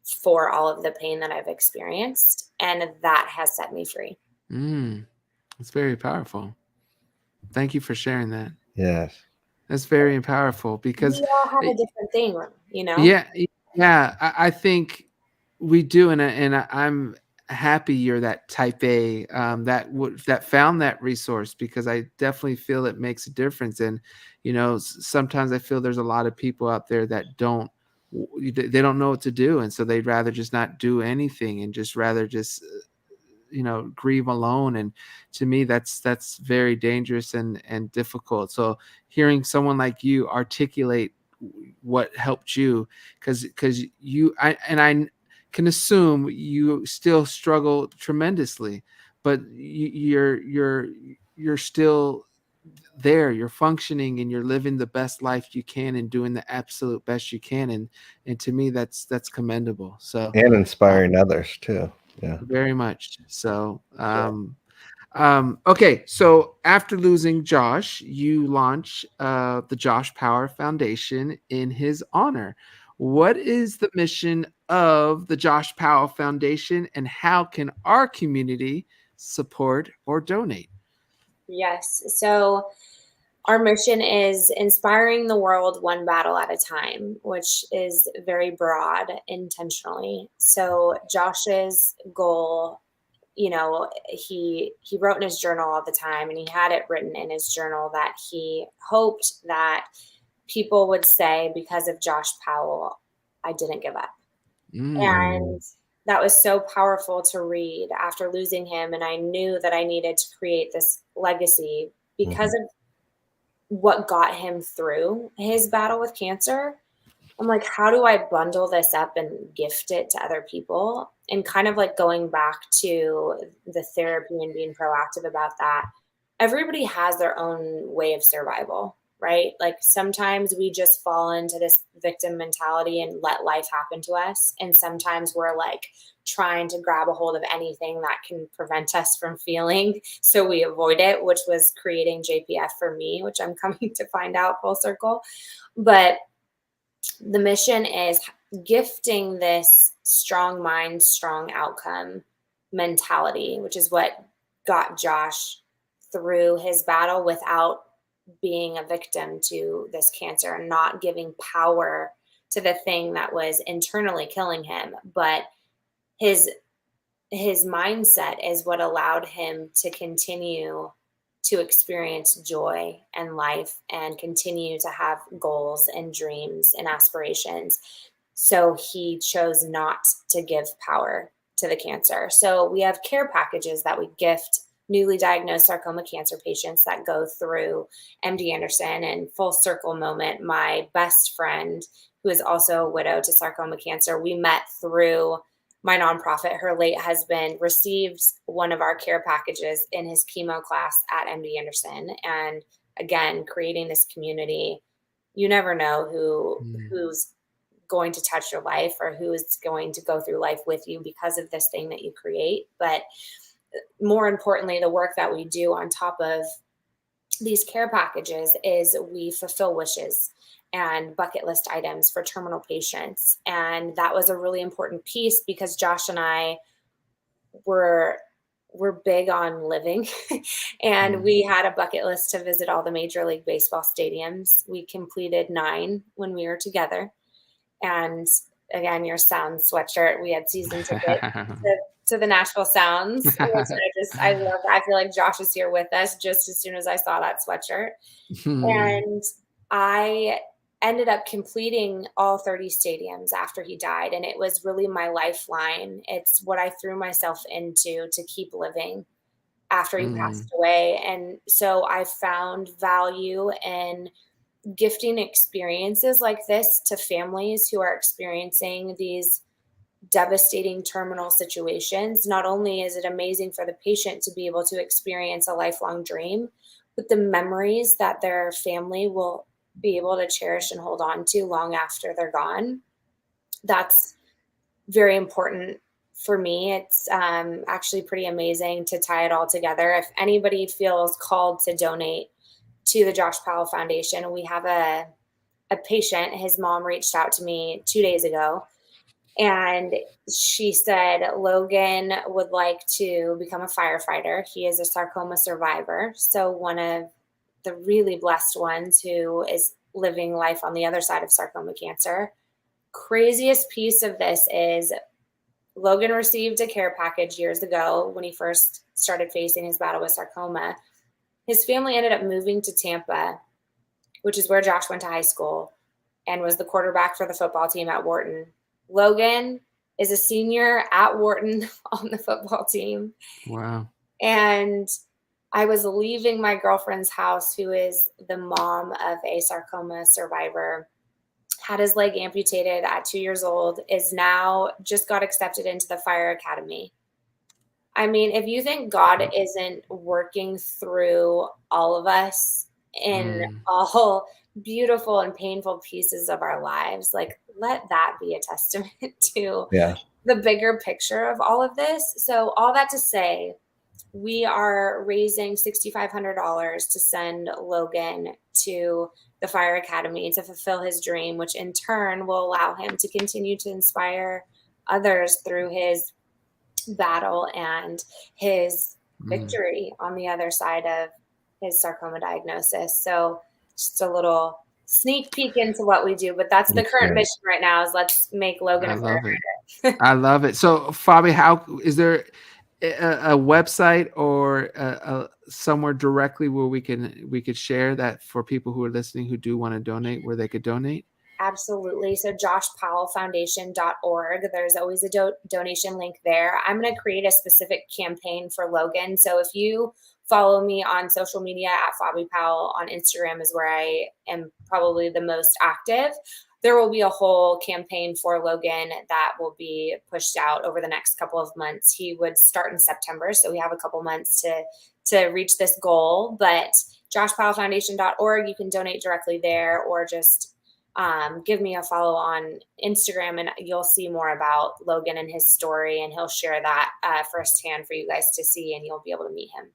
for all of the pain that I've experienced. And that has set me free. It's very powerful. Thank you for sharing that. Yes. That's very powerful, because we all have a different thing, Yeah. I think we do. And I'm happy you're that type A, that found that resource, because I definitely feel it makes a difference. And, sometimes I feel there's a lot of people out there that they don't know what to do. And so they'd rather just not do anything, and just rather just, grieve alone. And to me, that's very dangerous and difficult. So hearing someone like you articulate what helped you, because I can assume you still struggle tremendously, but you're still there, you're functioning, and you're living the best life you can, and doing the absolute best you can. And to me, that's commendable. So, And inspiring others too. Yeah. very much. So, okay. So after losing Josh, you launch the Josh Powell Foundation in his honor. What is the mission of the Josh Powell Foundation, and how can our community support or donate? Yes. So our mission is inspiring the world one battle at a time, which is very broad intentionally. So Josh's goal, he wrote in his journal all the time, and he had it written in his journal that he hoped that people would say, because of Josh Powell, I didn't give up. And that was so powerful to read after losing him. And I knew that I needed to create this legacy because of what got him through his battle with cancer. I'm like, how do I bundle this up and gift it to other people? And kind of like going back to the therapy and being proactive about that. Everybody has their own way of survival, right? Like sometimes we just fall into this victim mentality and let life happen to us. And sometimes we're like trying to grab a hold of anything that can prevent us from feeling, so we avoid it, which was creating JPF for me, which I'm coming to find out full circle. But the mission is gifting this strong mind, strong outcome mentality, which is what got Josh through his battle without being a victim to this cancer, and not giving power to the thing that was internally killing him. But his mindset is what allowed him to continue to experience joy and life, and continue to have goals and dreams and aspirations. So he chose not to give power to the cancer. So we have care packages that we gift newly diagnosed sarcoma cancer patients that go through MD Anderson. And full circle moment, my best friend, who is also a widow to sarcoma cancer, we met through my nonprofit. Her late husband received one of our care packages in his chemo class at MD Anderson. And again, creating this community, you never know who's going to touch your life, or who is going to go through life with you because of this thing that you create. But more importantly, the work that we do on top of these care packages is we fulfill wishes and bucket list items for terminal patients. And that was a really important piece, because Josh and I were big on living and we had a bucket list to visit all the Major League Baseball stadiums. We completed 9 when we were together. And again, your Sounds sweatshirt, we had season tickets to the Nashville Sounds, which I love. I feel like Josh is here with us just as soon as I saw that sweatshirt. And I ended up completing all 30 stadiums after he died. And it was really my lifeline. It's what I threw myself into to keep living after he passed away. And so I found value in gifting experiences like this to families who are experiencing these devastating terminal situations. Not only is it amazing for the patient to be able to experience a lifelong dream, but the memories that their family will be able to cherish and hold on to long after they're gone. That's very important for me. It's actually pretty amazing to tie it all together. If anybody feels called to donate to the Josh Powell Foundation, we have a patient. His mom reached out to me 2 days ago, and she said Logan would like to become a firefighter. He is a sarcoma survivor, so one of the really blessed ones who is living life on the other side of sarcoma cancer. Craziest piece of this is Logan received a care package years ago when he first started facing his battle with sarcoma. His family ended up moving to Tampa, which is where Josh went to high school and was the quarterback for the football team at Wharton. Logan is a senior at Wharton on the football team. Wow. And I was leaving my girlfriend's house, who is the mom of a sarcoma survivor, had his leg amputated at 2 years old, is now just got accepted into the fire academy. I mean, if you think God isn't working through all of us in all beautiful and painful pieces of our lives, like, let that be a testament to the bigger picture of all of this. So all that to say, we are raising $6,500 to send Logan to the Fire Academy to fulfill his dream, which in turn will allow him to continue to inspire others through his battle and his victory on the other side of his sarcoma diagnosis. So just a little sneak peek into what we do, but that's the current mission right now, is let's make Logan a firefighter. I love it. So Fabi, how is there a website or somewhere directly where we could share that for people who are listening who do want to donate, where they could donate? Absolutely. So joshpowellfoundation.org. There's always a donation link there. I'm going to create a specific campaign for Logan. So if you follow me on social media at Fabi Powell on Instagram is where I am probably the most active. There will be a whole campaign for Logan that will be pushed out over the next couple of months. He would start in September, so we have a couple months to reach this goal. But joshpowellfoundation.org, you can donate directly there, or just give me a follow on Instagram, and you'll see more about Logan and his story, and he'll share that firsthand for you guys to see, and you'll be able to meet him.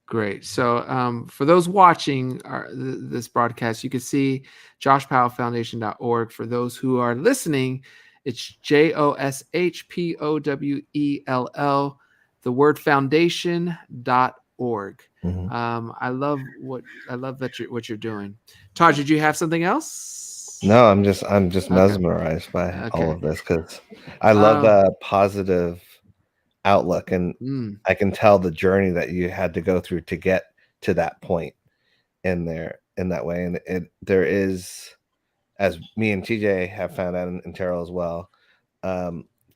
Great. So for those watching this broadcast, you can see joshpowellfoundation.org. For those who are listening, it's JOSHPOWELL, the word foundation.org. I love what you're doing. Todd, did you have something else? No, I'm just mesmerized by all of this, because I love the positive outlook, and I can tell the journey that you had to go through to get to that point in that way. And there is, as me and TJ have found out, and Terrell as well,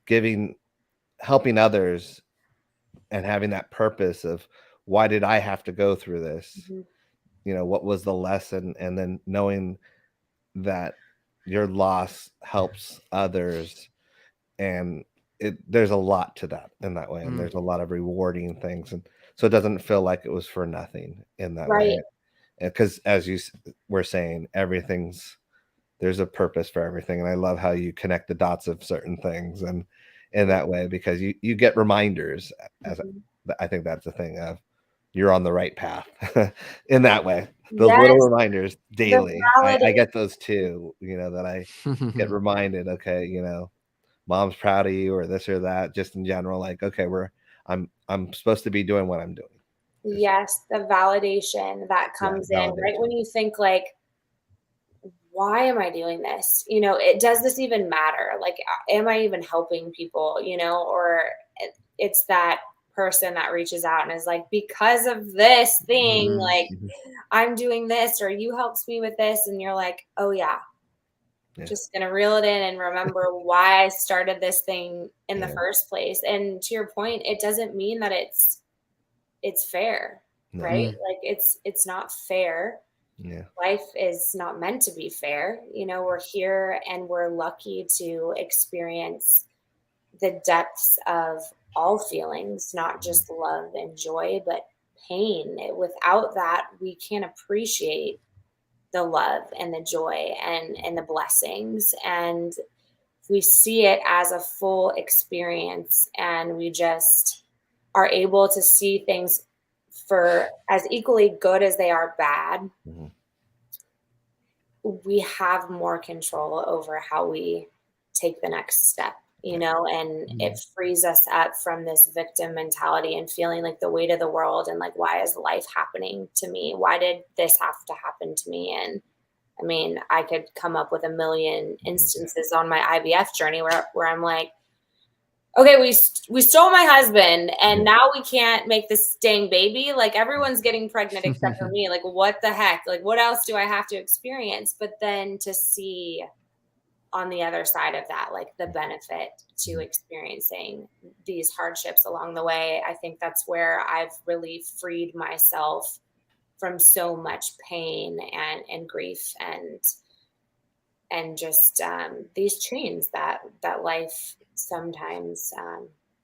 helping others and having that purpose of, why did I have to go through this? What was the lesson? And then knowing that your loss helps others, and there's a lot to that in that way, and there's a lot of rewarding things, and so it doesn't feel like it was for nothing in that way. Because as you were saying, there's a purpose for everything, and I love how you connect the dots of certain things, and in that way, because you get reminders. As I think that's the thing of, you're on the right path in that way. Those little reminders daily. I get those too, that I get reminded, okay, mom's proud of you, or this or that, just in general, like, okay, I'm supposed to be doing what I'm doing. Yes, the validation that comes in right when you think, like, why am I doing this? Does this even matter? Like, am I even helping people, or it's that person that reaches out and is like, because of this thing, like, I'm doing this, or you helped me with this. And you're like, oh yeah, just going to reel it in and remember why I started this thing in the first place. And to your point, it doesn't mean that it's fair, right? Like it's not fair. Yeah. Life is not meant to be fair. We're here and we're lucky to experience the depths of all feelings, not just love and joy, but pain. Without that, we can't appreciate the love and the joy and the blessings. And we see it as a full experience, and we just are able to see things for as equally good as they are bad. We have more control over how we take the next step, and it frees us up from this victim mentality and feeling like the weight of the world and like, why is life happening to me? Why did this have to happen to me? And I mean, I could come up with a million instances on my IVF journey where I'm like, okay, we stole my husband and now we can't make this dang baby. Like, everyone's getting pregnant except for me. Like, what the heck? Like, what else do I have to experience? But then to see on the other side of that, like the benefit to experiencing these hardships along the way, I think that's where I've really freed myself from so much pain and grief and just these chains that life sometimes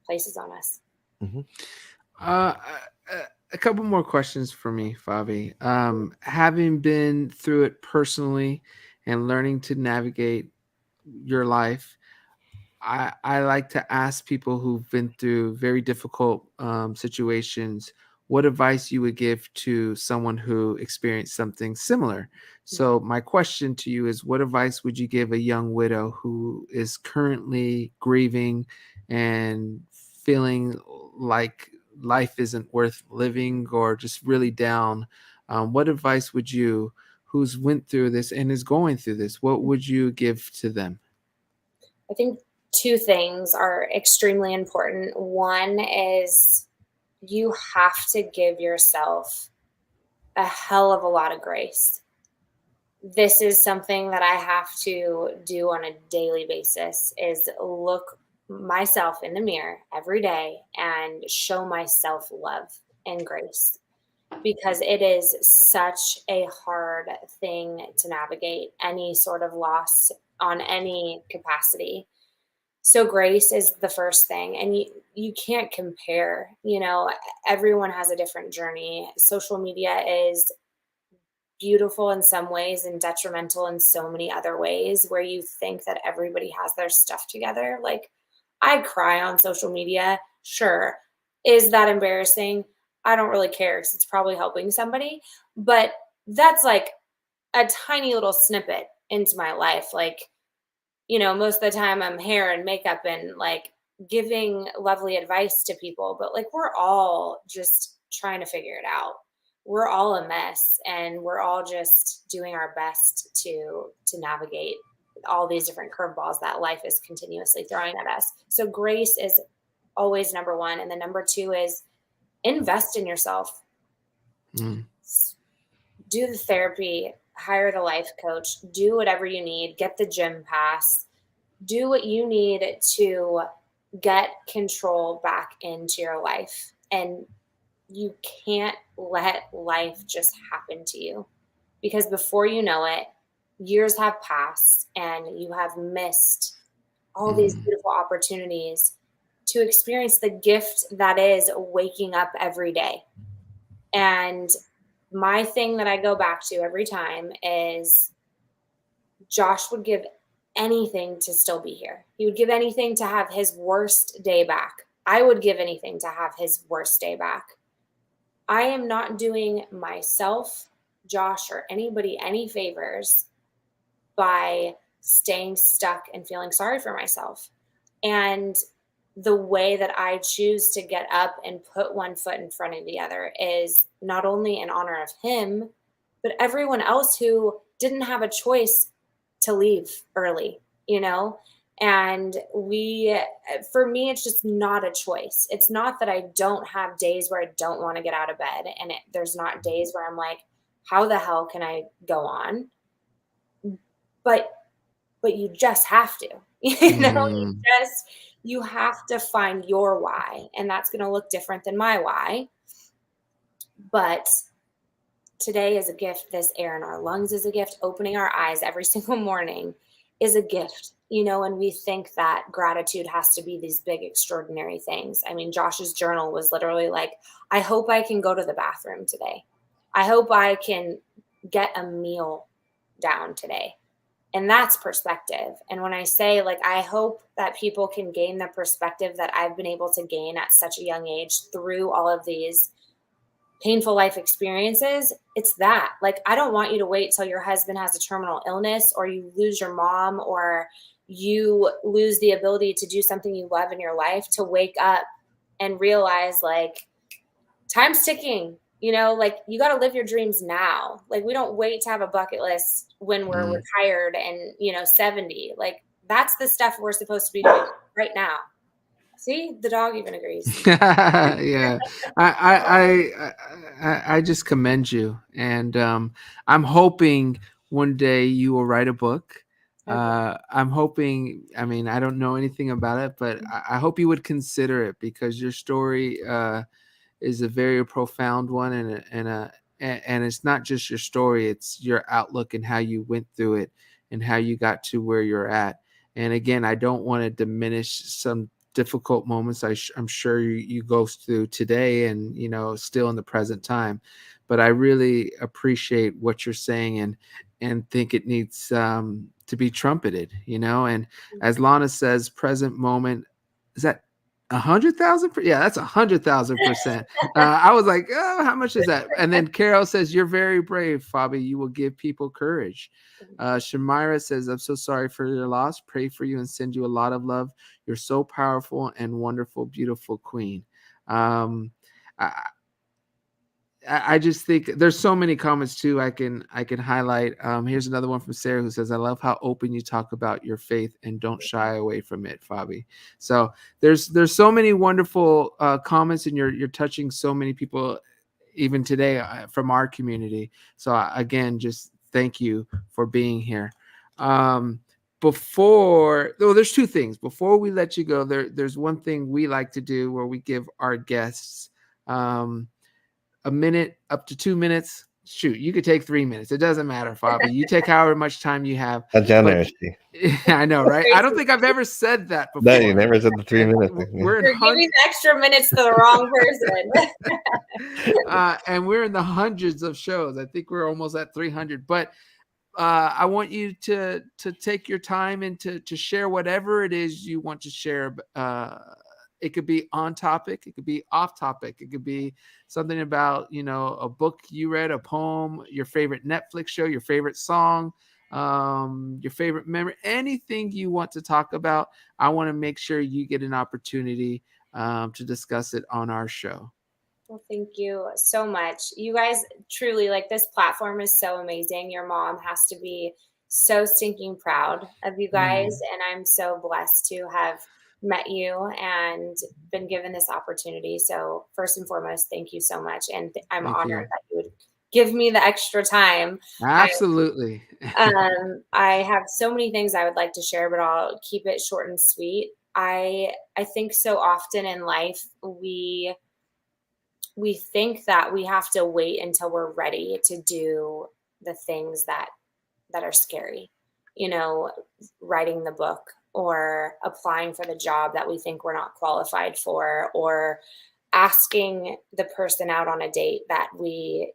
places on us. Uh, a couple more questions for me, Fabi. Having been through it personally and learning to navigate your life, I like to ask people who've been through very difficult situations what advice you would give to someone who experienced something similar. So my question to you is, what advice would you give a young widow who is currently grieving and feeling like life isn't worth living or just really down? What advice would you, who's went through this and is going through this, what would you give to them? I think two things are extremely important. One is you have to give yourself a hell of a lot of grace. This is something that I have to do on a daily basis, is look myself in the mirror every day and show myself love and grace, because it is such a hard thing to navigate any sort of loss on any capacity. So grace is the first thing, and you can't compare. Everyone has a different journey. Social media is beautiful in some ways and detrimental in so many other ways, where you think that everybody has their stuff together. Like, I cry on social media. Sure. Is that embarrassing? I don't really care, because it's probably helping somebody, but that's like a tiny little snippet into my life. Like, most of the time I'm hair and makeup and like giving lovely advice to people, but like, we're all just trying to figure it out. We're all a mess, and we're all just doing our best to navigate all these different curveballs that life is continuously throwing at us. So grace is always number one. And then number two is invest in yourself. Do the therapy, hire the life coach, do whatever you need, get the gym pass, do what you need to get control back into your life. And you can't let life just happen to you, because before you know it, years have passed and you have missed all these beautiful opportunities to experience the gift that is waking up every day. And my thing that I go back to every time is Josh would give anything to still be here. He would give anything to have his worst day back. I would give anything to have his worst day back. I am not doing myself, Josh, or anybody any favors by staying stuck and feeling sorry for myself. And the way that I choose to get up and put one foot in front of the other is not only in honor of him, but everyone else who didn't have a choice to leave early, And for me, it's just not a choice. It's not that I don't have days where I don't want to get out of bed. And there's not days where I'm like, how the hell can I go on? But but you just have to, you have to find your why. And that's going to look different than my why. But today is a gift. This air in our lungs is a gift. Opening our eyes every single morning is a gift, and we think that gratitude has to be these big, extraordinary things. I mean, Josh's journal was literally like, I hope I can go to the bathroom today. I hope I can get a meal down today. And that's perspective. And when I say, like, I hope that people can gain the perspective that I've been able to gain at such a young age through all of these painful life experiences, it's that. Like, I don't want you to wait till your husband has a terminal illness, or you lose your mom, or you lose the ability to do something you love in your life, to wake up and realize, like, time's ticking, like, you got to live your dreams now. Like, we don't wait to have a bucket list when we're retired and, 70. Like, that's the stuff we're supposed to be doing right now. See, the dog even agrees. Yeah, I just commend you, and I'm hoping one day you will write a book. I'm hoping. I mean, I don't know anything about it, but I hope you would consider it, because your story is a very profound one, and it's not just your story; it's your outlook and how you went through it and how you got to where you're at. And again, I don't want to diminish some difficult moments I'm sure you go through today, and still in the present time, but I really appreciate what you're saying, and think it needs to be trumpeted, and as Lana says, present moment, is that 100,000? Yeah, that's 100,000%. I was like, oh, how much is that? And then Carol says, you're very brave, Fabi. You will give people courage. Shamira says, I'm so sorry for your loss. Pray for you and send you a lot of love. You're so powerful and wonderful, beautiful queen. I just think there's so many comments too I can highlight. Here's another one from Sarah, who says, I love how open you talk about your faith and don't shy away from it, Fabi. So there's so many wonderful comments, and you're touching so many people even today from our community. So again, just thank you for being here. There's two things. Before we let you go, there's one thing we like to do where we give our guests a minute up to 2 minutes. Shoot, you could take 3 minutes. It doesn't matter, Fabi. You take however much time you have. A generosity. I know, right? I don't think I've ever said that before. No, you never said the 3 minutes. You're giving the extra minutes to the wrong person. And we're in the hundreds of shows. I think we're almost at 300. But I want you to take your time and to share whatever it is you want to share. It could be on topic. It could be off topic. It could be something about, a book you read, a poem, your favorite Netflix show, your favorite song, your favorite memory, anything you want to talk about. I want to make sure you get an opportunity to discuss it on our show. Well, thank you so much. You guys truly, like, this platform is so amazing. Your mom has to be so stinking proud of you guys. And I'm so blessed to have met you and been given this opportunity. So first and foremost, thank you so much. And I'm honored that you would give me the extra time. Absolutely. I have so many things I would like to share, but I'll keep it short and sweet. I think so often in life, we think that we have to wait until we're ready to do the things that are scary, writing the book, or applying for the job that we think we're not qualified for, or asking the person out on a date that we,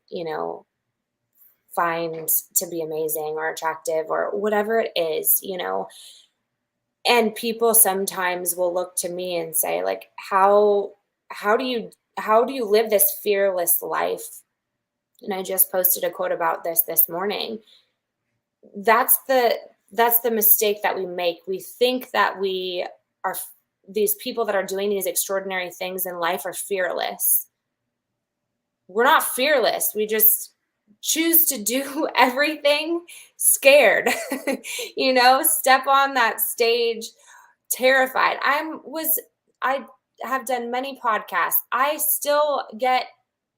find to be amazing or attractive, or whatever it is, and people sometimes will look to me and say, like, how do you live this fearless life? And I just posted a quote about this morning. That's the mistake that we make. We think that we are, these people that are doing these extraordinary things in life are fearless. We're not fearless. We just choose to do everything scared, step on that stage terrified. I have done many podcasts. I still get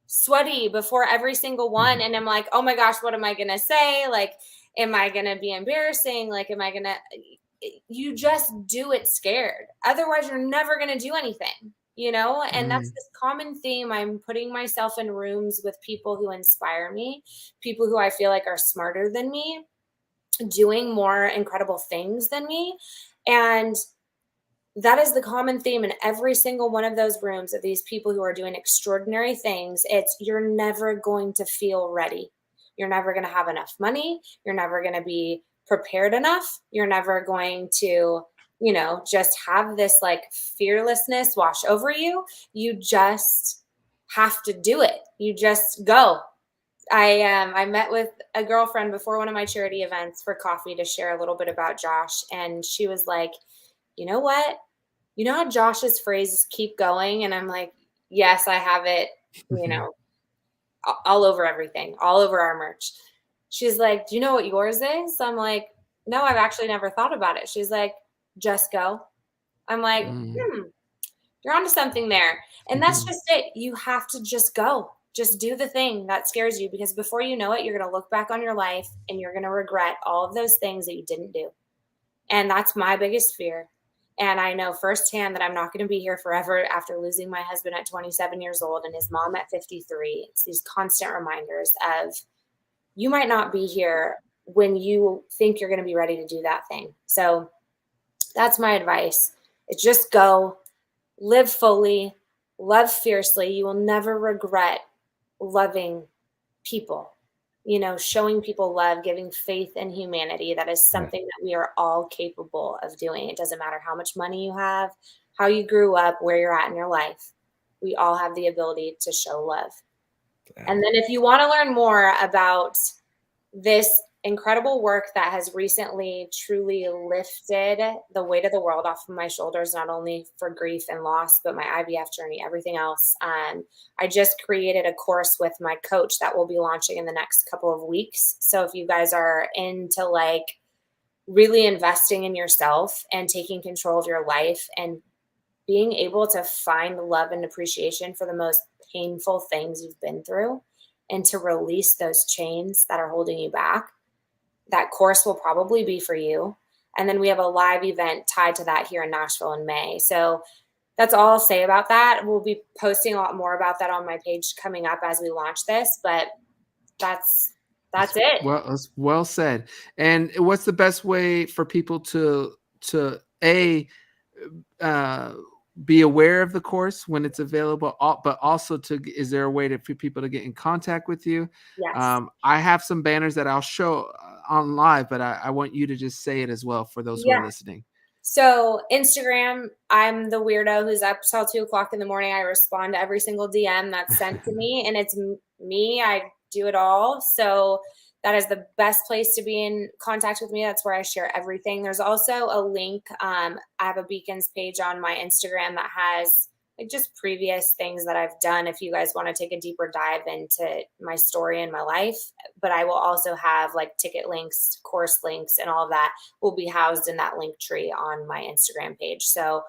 sweaty before every single one. And I'm like, oh my gosh, what am I going to say? Like, Am I going to be embarrassing? Like, am I going to, you just do it scared. Otherwise, you're never going to do anything, you know? And that's this common theme. I'm putting myself in rooms with people who inspire me, people who I feel like are smarter than me, doing more incredible things than me. And that is the common theme in every single one of those rooms of these people who are doing extraordinary things. It's you're never going to feel ready. You're never going to have enough money. You're never going to be prepared enough. You're never going to, you know, just have this like fearlessness wash over you. You just have to do it. You just go. I met with a girlfriend before one of my charity events for coffee to share a little bit about Josh, and she was like, "You know what? You know how Josh's phrases keep going?" And I'm like, "Yes, I have it, you know, all over everything, all over our merch." She's like, "Do you know what yours is?" I'm like, "No, I've actually never thought about it." She's like, "Just go." I'm like, "You're onto something there." And that's just it. You have to just go. Just do the thing that scares you, because before you know it, you're going to look back on your life and you're going to regret all of those things that you didn't do. And that's my biggest fear. And I know firsthand that I'm not going to be here forever after losing my husband at 27 years old and his mom at 53. It's these constant reminders of you might not be here when you think you're going to be ready to do that thing. So that's my advice. It's just go, live fully, love fiercely. You will never regret loving people, you know, showing people love, giving faith in humanity. That is something that we are all capable of doing. It doesn't matter how much money you have, how you grew up, where you're at in your life. We all have the ability to show love. And then if you want to learn more about this incredible work that has recently truly lifted the weight of the world off of my shoulders, not only for grief and loss, but my IVF journey, everything else. I just created a course with my coach that will be launching in the next couple of weeks. So if you guys are into like really investing in yourself and taking control of your life and being able to find love and appreciation for the most painful things you've been through and to release those chains that are holding you back, that course will probably be for you. And then we have a live event tied to that here in Nashville in May. So that's all I'll say about that. We'll be posting a lot more about that on my page coming up as we launch this, but that's it. Well, that's well said. And what's the best way for people to be aware of the course when it's available, but also is there a way for people to get in contact with you? Yes. I have some banners that I'll show on live, but I want you to just say it as well for those who are listening. So Instagram, I'm the weirdo who's up till 2:00 in the morning. I respond to every single DM that's sent to me, and it's me. I do it all. So that is the best place to be in contact with me. That's where I share everything. There's also a link. I have a Beacons page on my Instagram that has like just previous things that I've done if you guys want to take a deeper dive into my story and my life. But I will also have like ticket links, course links, and all of that will be housed in that link tree on my Instagram page. So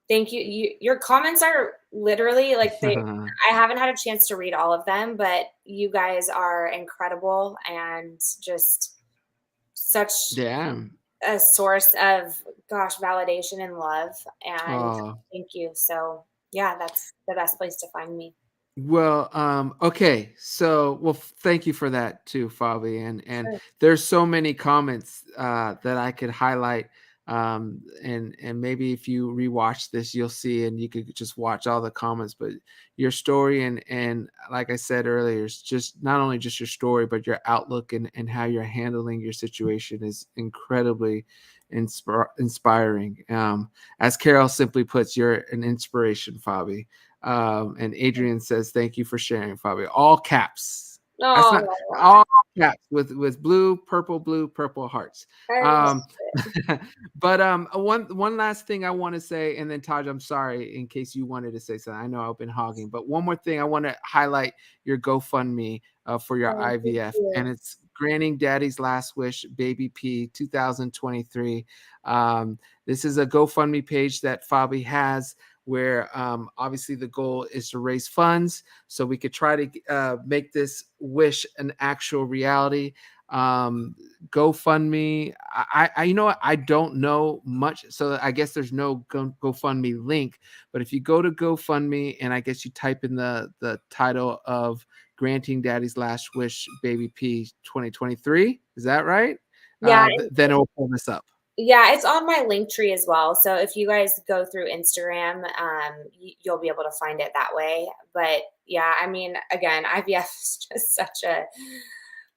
thank you. Your comments are literally like I haven't had a chance to read all of them, but you guys are incredible and just such a source of validation and love. And thank you. So yeah, that's the best place to find me. Well, okay. So, thank you for that too, Fabi. And there's so many comments that I could highlight. And maybe if you rewatch this, you'll see, and you could just watch all the comments. But your story and like I said earlier, it's just not only just your story, but your outlook and how you're handling your situation is incredibly inspiring. As Carol simply puts, you're an inspiration, Fabi. And Adrian says, "Thank you for sharing, Fabi." All caps. That's not all caps with blue, purple hearts. But one last thing I want to say, and then Taj, I'm sorry in case you wanted to say something. I know I've been hogging, but one more thing I want to highlight your GoFundMe for your IVF, and it's Granting Daddy's Last Wish, Baby P 2023. This is a GoFundMe page that Fabi has, where obviously the goal is to raise funds so we could try to make this wish an actual reality. GoFundMe. You know what? I don't know much, so I guess there's no GoFundMe link. But if you go to GoFundMe and I guess you type in the title of "Granting Daddy's Last Wish, Baby P 2023," is that right? Yeah, Then it will pull this up. yeah, it's on my link tree as well. So if you guys go through Instagram, you'll be able to find it that way. But yeah, I mean, again, IVF is just such a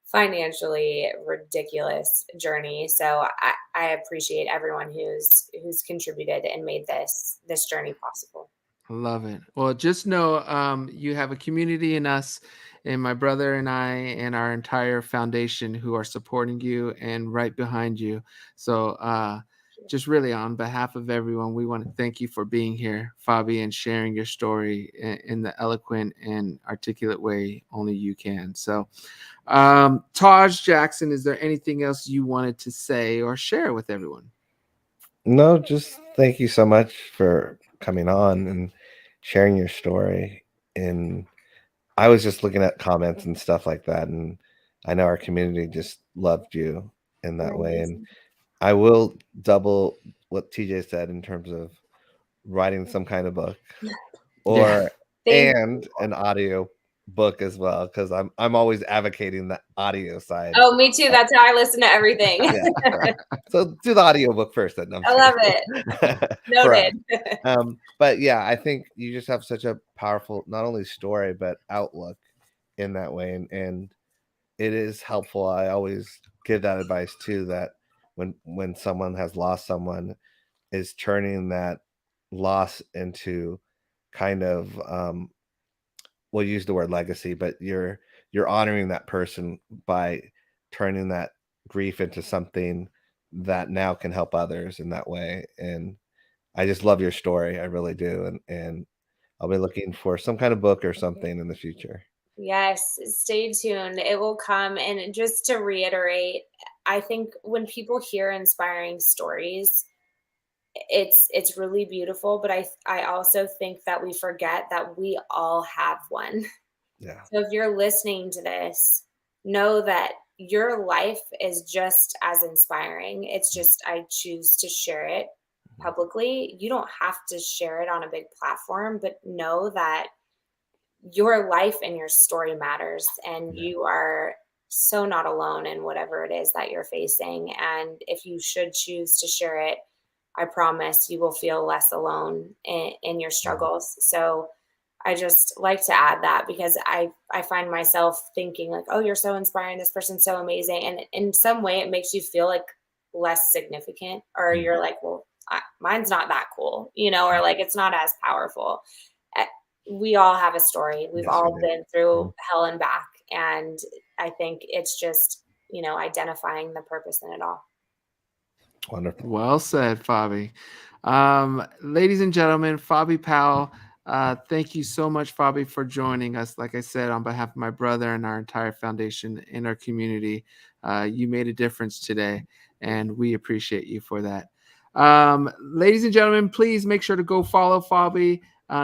financially ridiculous journey. So I appreciate everyone who's contributed and made this journey possible. Love it. Well, just know you have a community in us, and my brother and I, and our entire foundation who are supporting you and right behind you. So, just really on behalf of everyone, we want to thank you for being here, Fabi, and sharing your story in the eloquent and articulate way only you can. So, Taj Jackson, is there anything else you wanted to say or share with everyone? No, just thank you so much for coming on and sharing your story. And I was just looking at comments and stuff like that, and I know our community just loved you in that way. And Amazing. I will double what TJ said in terms of writing some kind of book Yeah. or Thank and an audio book as well, because I'm always advocating the audio side. Oh, me too. That's how I listen to everything. Yeah. So do the audiobook first then. No, I'm I just love kidding. it. For us. Noted. But yeah, I think you just have such a powerful not only story but outlook in that way, and it is helpful. I always give that advice too, that when someone has lost someone, is turning that loss into kind of we'll use the word legacy, but you're honoring that person by turning that grief into something that now can help others in that way. And I just love your story. I really do. And I'll be looking for some kind of book or something in the future. Yes, stay tuned. It will come. And just to reiterate, I think when people hear inspiring stories, it's really beautiful, but I also think that we forget that we all have one. Yeah. So if you're listening to this, know that your life is just as inspiring. It's just I choose to share it publicly. You don't have to share it on a big platform, but know that your life and your story matters, and Yeah. you are so not alone in whatever it is that you're facing. And if you should choose to share it, I promise you will feel less alone in your struggles. So I just like to add that, because I find myself thinking like, oh, you're so inspiring, this person's so amazing, and in some way it makes you feel like less significant, or you're like, well, mine's not that cool, or like it's not as powerful. Uh, we all have a story. We've Yes, we all do. been through hell and back, and I think it's just identifying the purpose in it all. Wonderful. Well said, Fabi. Ladies and gentlemen, Fabi Powell, thank you so much, Fabi, for joining us. Like I said, on behalf of my brother and our entire foundation and our community, you made a difference today, and we appreciate you for that. Ladies and gentlemen, please make sure to go follow Fabi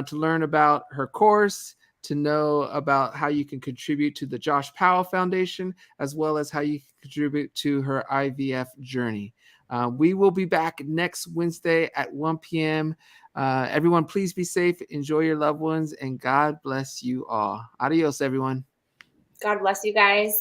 to learn about her course, to know about how you can contribute to the Josh Powell Foundation, as well as how you can contribute to her IVF journey. We will be back next Wednesday at 1 p.m. Everyone, please be safe, enjoy your loved ones, and God bless you all. Adios, everyone. God bless you guys.